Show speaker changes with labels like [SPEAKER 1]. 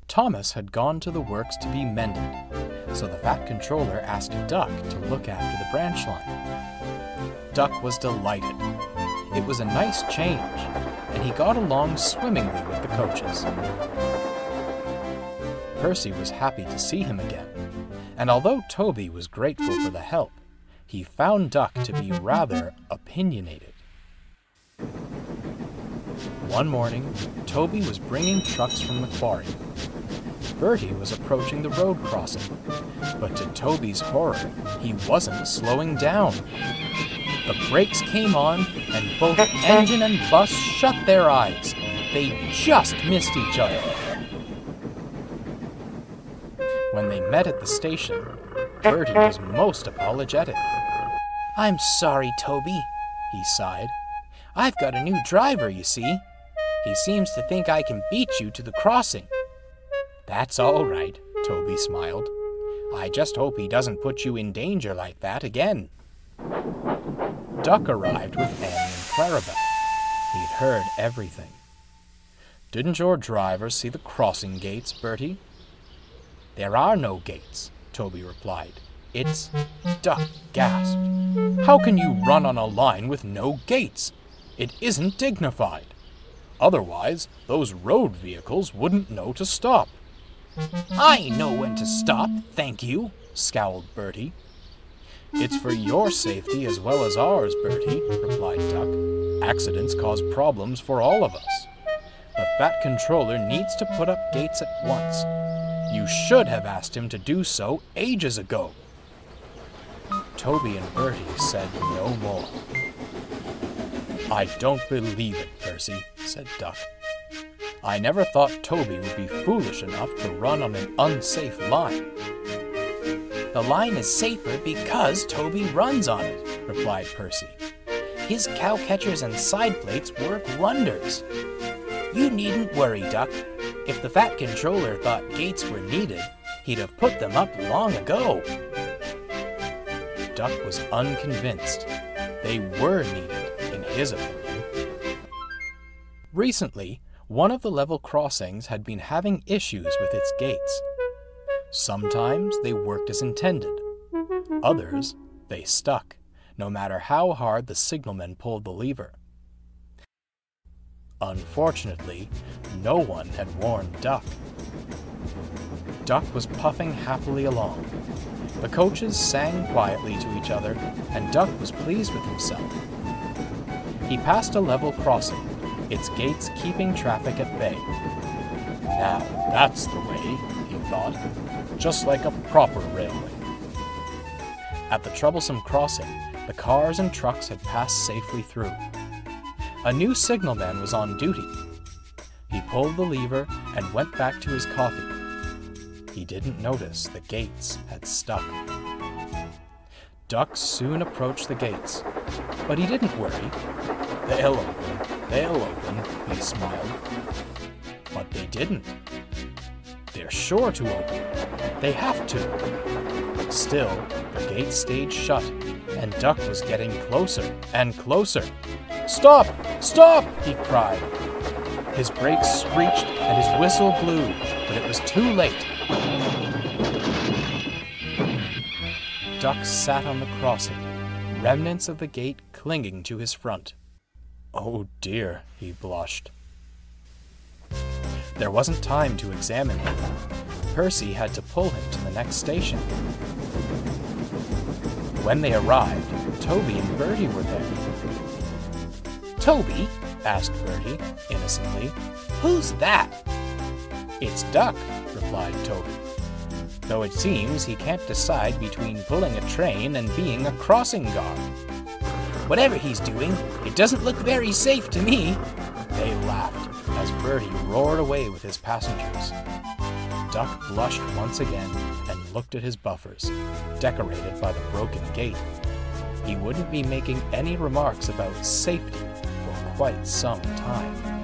[SPEAKER 1] Thomas had gone to the works to be mended, so the fat controller asked Duck to look after the branch line. Duck was delighted. It was a nice change, and he got along swimmingly with the coaches. Percy was happy to see him again, and although Toby was grateful for the help, he found Duck to be rather opinionated. One morning, Toby was bringing trucks from the quarry. Bertie was approaching the road crossing, but to Toby's horror, he wasn't slowing down. The brakes came on, and both engine and bus shut their eyes. They just missed each other. When they met at the station, Bertie was most apologetic. "I'm sorry, Toby," he sighed. "I've got a new driver, you see. He seems to think I can beat you to the crossing." "That's all right," Toby smiled. "I just hope he doesn't put you in danger like that again." Duck arrived with Annie and Clarabelle. He'd heard everything. "Didn't your driver see the crossing gates, Bertie?" "There are no gates," Toby replied. "It's—" Duck gasped. "How can you run on a line with no gates? It isn't dignified. Otherwise, those road vehicles wouldn't know to stop." "I know when to stop, thank you," scowled Bertie. "It's for your safety as well as ours, Bertie," replied Duck. "Accidents cause problems for all of us. The fat controller needs to put up gates at once. You should have asked him to do so ages ago." Toby and Bertie said no more. "I don't believe it, Percy," said Duck. "I never thought Toby would be foolish enough to run on an unsafe line." "The line is safer because Toby runs on it," replied Percy. "His cow catchers and side plates work wonders. You needn't worry, Duck. If the fat controller thought gates were needed, he'd have put them up long ago." Duck was unconvinced. They were needed, in his opinion. Recently, one of the level crossings had been having issues with its gates. Sometimes they worked as intended. Others, they stuck, no matter how hard the signalman pulled the lever. Unfortunately, no one had warned Duck. Duck was puffing happily along. The coaches sang quietly to each other, and Duck was pleased with himself. He passed a level crossing, its gates keeping traffic at bay. "Now that's the way," he thought, "just like a proper railway." At the troublesome crossing, the cars and trucks had passed safely through. A new signalman was on duty. He pulled the lever and went back to his coffee. He didn't notice the gates had stuck. Duck soon approached the gates, but he didn't worry. They'll open, he smiled. But they didn't. They're sure to open. They have to. Still, the gates stayed shut, and Duck was getting closer and closer. "Stop! Stop!" he cried. His brakes screeched and his whistle blew, but it was too late. Duck sat on the crossing, remnants of the gate clinging to his front. "Oh dear," he blushed. There wasn't time to examine him. Percy had to pull him to the next station. When they arrived, Toby and Bertie were there. "Toby?" asked Bertie, innocently. "Who's that?" "It's Duck," replied Toby. "Though it seems he can't decide between pulling a train and being a crossing guard." "Whatever he's doing, it doesn't look very safe to me." They laughed, as Bertie roared away with his passengers. Duck blushed once again and looked at his buffers, decorated by the broken gate. He wouldn't be making any remarks about safety for quite some time.